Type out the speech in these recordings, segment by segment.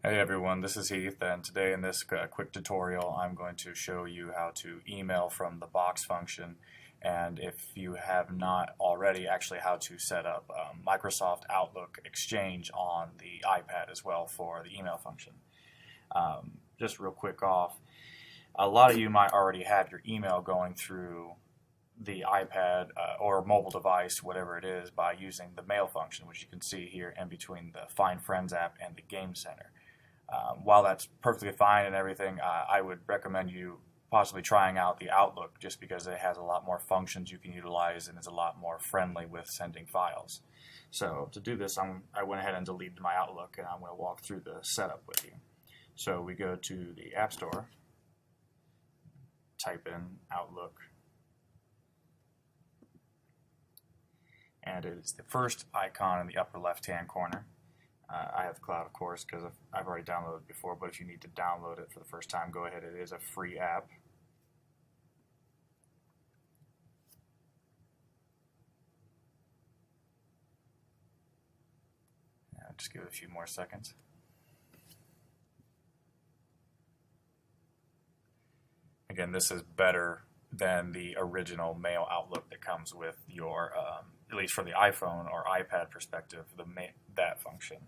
Hey everyone, this is Heath, and today in this quick tutorial I'm going to show you how to email from the Box function, and if you have not already, actually how to set up Microsoft Outlook Exchange on the iPad as well for the email function. Just real quick off, a lot of you might already have your email going through the iPad or mobile device, whatever it is, by using the Mail function, which you can see here in between the Find Friends app and the Game Center. While that's perfectly fine and everything, I would recommend you possibly trying out the Outlook just because it has a lot more functions you can utilize and is a lot more friendly with sending files. So to do this, I went ahead and deleted my Outlook, and I'm going to walk through the setup with you. So we go to the App Store, type in Outlook, and it is the first icon in the upper left-hand corner. I have the cloud, of course, because I've already downloaded it before, but if you need to download it for the first time, go ahead. It is a free app. Just give it a few more seconds. Again, this is better than the original Mail Outlook that comes with your, at least for the iPhone or iPad perspective, that function.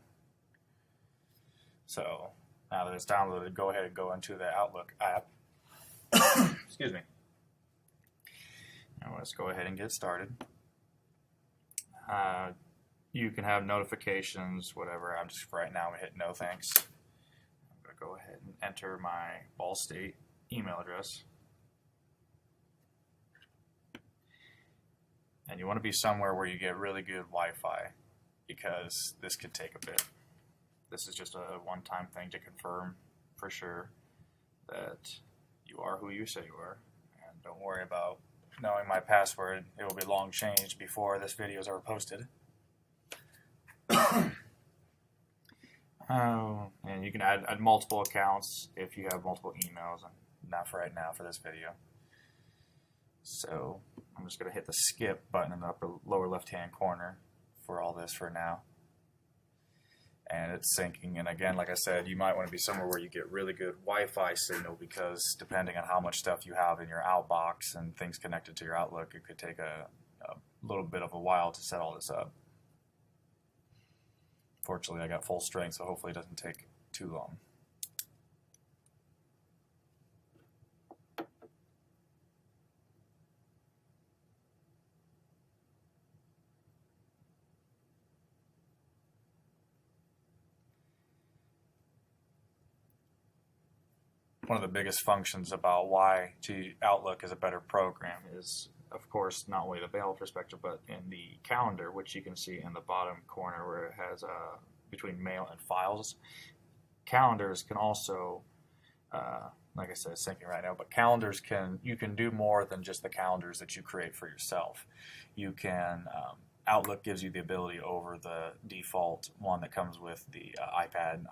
So now that it's downloaded, go ahead and go into the Outlook app. Excuse me. Now let's go ahead and get started. You can have notifications, whatever. I'm just right now I'm gonna hit no thanks. I'm gonna go ahead and enter my Ball State email address. And you want to be somewhere where you get really good Wi-Fi, because this could take a bit. This is just a one-time thing to confirm for sure that you are who you say you are. And don't worry about knowing my password. It will be long changed before this video is ever posted. And you can add multiple accounts if you have multiple emails. Not for right now for this video. So I'm just going to hit the skip button in the lower left-hand corner for all this for now. And it's syncing. And again, like I said, you might want to be somewhere where you get really good Wi-Fi signal, because depending on how much stuff you have in your outbox and things connected to your Outlook, it could take a little bit of a while to set all this up. Fortunately, I got full strength, so hopefully it doesn't take too long. One of the biggest functions about why Outlook is a better program is, of course, not only the mail perspective, but in the calendar, which you can see in the bottom corner where it has between mail and files. Calendars can also, like I said, it's syncing right now, but calendars you can do more than just the calendars that you create for yourself. You can, Outlook gives you the ability over the default one that comes with the iPad and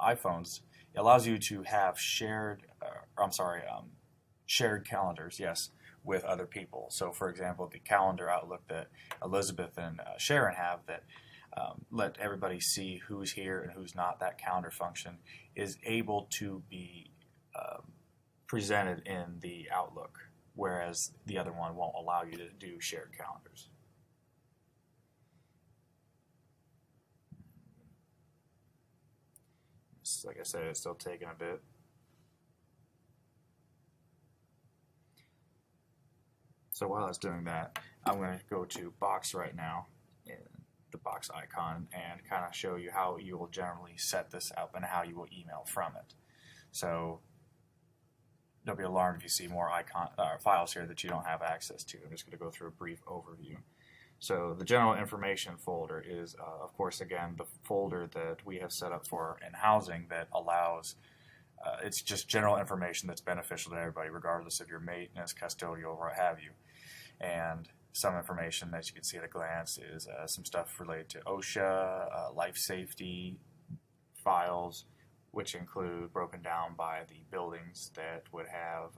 iPhones. It allows you to have shared calendars, yes, with other people. So, for example, the calendar Outlook that Elizabeth and Sharon have that let everybody see who's here and who's not, that calendar function is able to be presented in the Outlook, whereas the other one won't allow you to do shared calendars. Like I said, it's still taking a bit. So while it's doing that, I'm going to go to Box right now, in the Box icon, and kind of show you how you will generally set this up and how you will email from it. So don't be alarmed if you see more files here that you don't have access to. I'm just going to go through a brief overview. So the general information folder is, of course, again, the folder that we have set up for in housing that allows, it's just general information that's beneficial to everybody, regardless of your maintenance, custodial, or what have you. And some information that you can see at a glance is some stuff related to OSHA, life safety files, which include broken down by the buildings that would have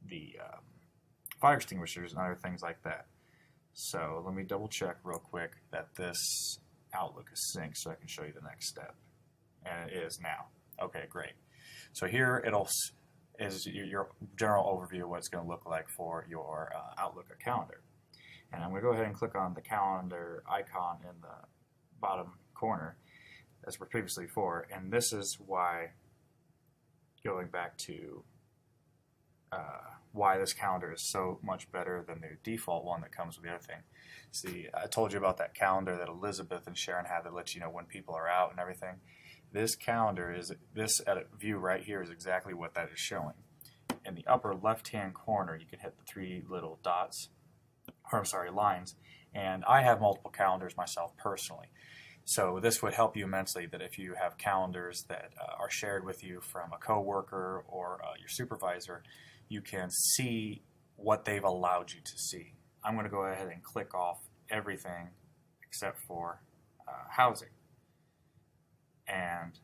the fire extinguishers and other things like that. So let me double check real quick that this Outlook is synced so I can show you the next step. and it is now. Okay, great. So here is your general overview of what it's going to look like for your Outlook calendar. And I'm going to go ahead and click on the calendar icon in the bottom corner as we're previously for, and this is why, going back to why this calendar is so much better than the default one that comes with the other thing. See, I told you about that calendar that Elizabeth and Sharon have that lets you know when people are out and everything. This calendar is, this view right here is exactly what that is showing. In the upper left-hand corner, you can hit the three little dots, or I'm sorry, lines, and I have multiple calendars myself personally. So this would help you immensely that if you have calendars that are shared with you from a coworker or your supervisor, you can see what they've allowed you to see. I'm going to go ahead and click off everything except for housing, and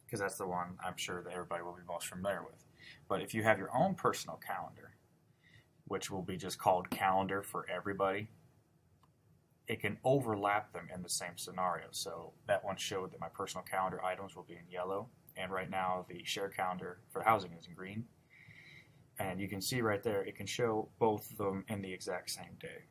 because that's the one I'm sure that everybody will be most familiar with. But if you have your own personal calendar, which will be just called calendar for everybody, it can overlap them in the same scenario. So that one showed that my personal calendar items will be in yellow, and right now the shared calendar for housing is in green. And you can see right there, it can show both of them in the exact same day.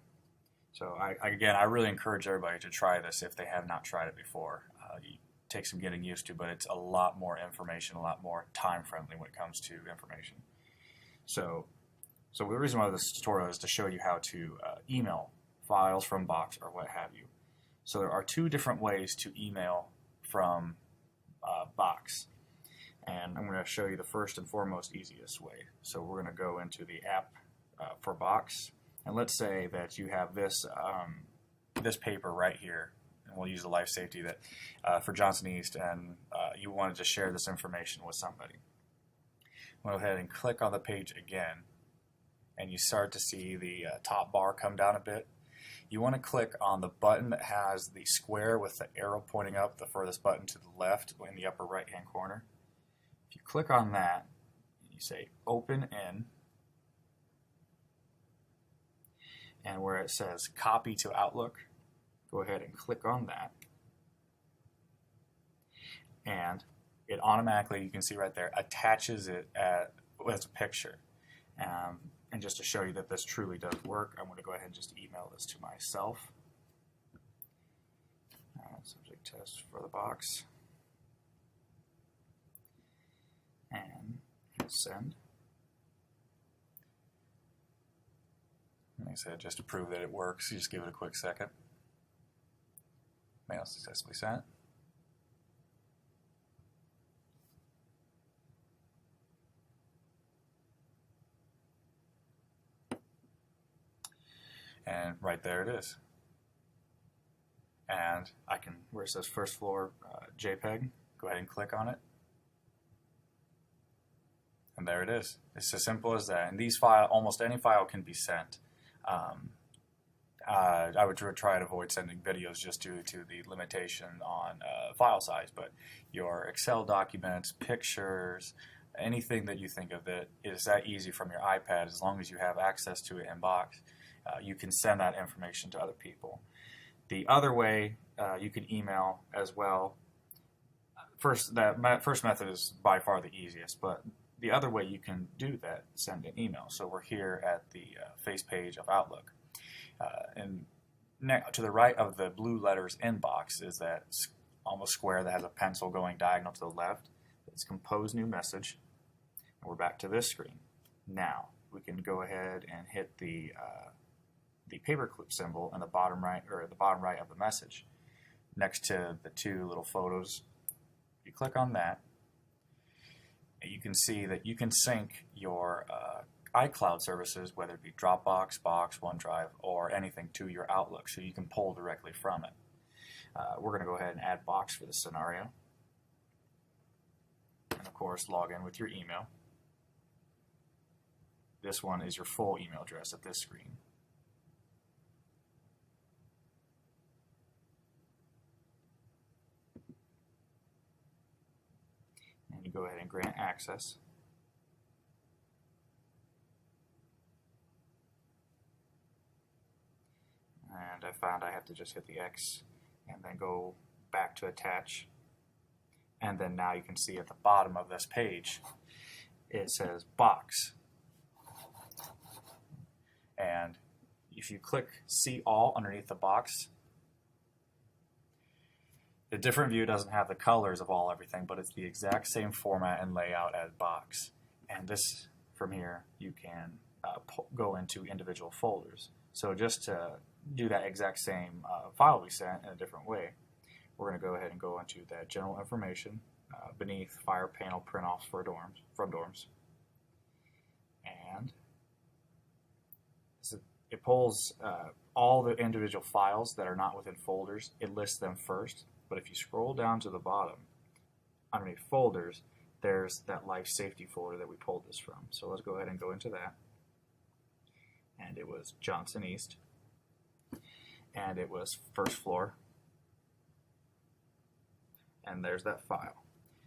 So again, I really encourage everybody to try this if they have not tried it before. It takes some getting used to, but it's a lot more information, a lot more time friendly when it comes to information. So the reason why this tutorial is to show you how to email files from Box or what have you. So there are two different ways to email from Box. And I'm going to show you the first and foremost easiest way. So we're going to go into the app for Box, and let's say that you have this this paper right here, and we'll use the life safety that for Johnson East, and you wanted to share this information with somebody. Go ahead and click on the page again, and you start to see the top bar come down a bit. You want to click on the button that has the square with the arrow pointing up, the furthest button to the left in the upper right hand corner. If you click on that, you say open in, and where it says copy to Outlook, go ahead and click on that, and it automatically, you can see right there, attaches it as a picture. And just to show you that this truly does work, I'm going to go ahead and just email this to myself. Subject test for the Box. And send. Like I said, just to prove that it works, you just give it a quick second. Mail successfully sent. And right there it is. And I can, where it says first floor JPEG, go ahead and click on it. And there it is. It's as simple as that. And these files, almost any file can be sent. I would try to avoid sending videos just due to the limitation on file size, but your Excel documents, pictures, anything that you think of that is that easy from your iPad, as long as you have access to it in Box, you can send that information to other people. The other way you can email as well. That first method is by far the easiest, but the other way you can do that, send an email. So we're here at the face page of Outlook. And to the right of the blue letters inbox is that almost square that has a pencil going diagonal to the left. It's compose new message. And we're back to this screen. Now we can go ahead and hit the paperclip symbol in the bottom right, or the bottom right of the message, next to the two little photos. You click on that, and you can see that you can sync your iCloud services, whether it be Dropbox, Box, OneDrive, or anything, to your Outlook, so you can pull directly from it. We're going to go ahead and add Box for this scenario, and of course log in with your email. This one is your full email address at this screen. And you go ahead and grant access. And I found I have to just hit the X and then go back to attach. And then now you can see at the bottom of this page, it says box. And if you click see all underneath the box, the different view doesn't have the colors of all everything, but it's the exact same format and layout as box. And this, from here, you can go into individual folders. So just to do that exact same file we sent in a different way, we're going to go ahead and go into that general information beneath fire panel print-offs from dorms. And it pulls all the individual files that are not within folders. It lists them first, but if you scroll down to the bottom, underneath folders, there's that life safety folder that we pulled this from. So let's go ahead and go into that. And it was Johnson East. And it was first floor. And there's that file.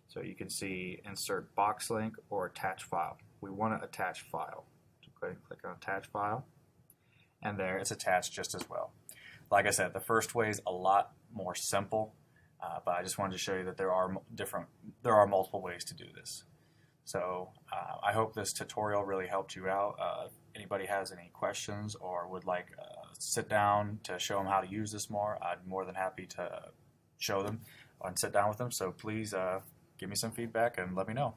So you can see insert box link or attach file. We want to attach file. So go ahead and click on attach file. And there it's attached just as well. Like I said, the first way is a lot more simple, but I just wanted to show you that there are multiple ways to do this. So I hope this tutorial really helped you out. If anybody has any questions or would like sit down to show them how to use this more, I'm more than happy to show them and sit down with them. So please give me some feedback and let me know.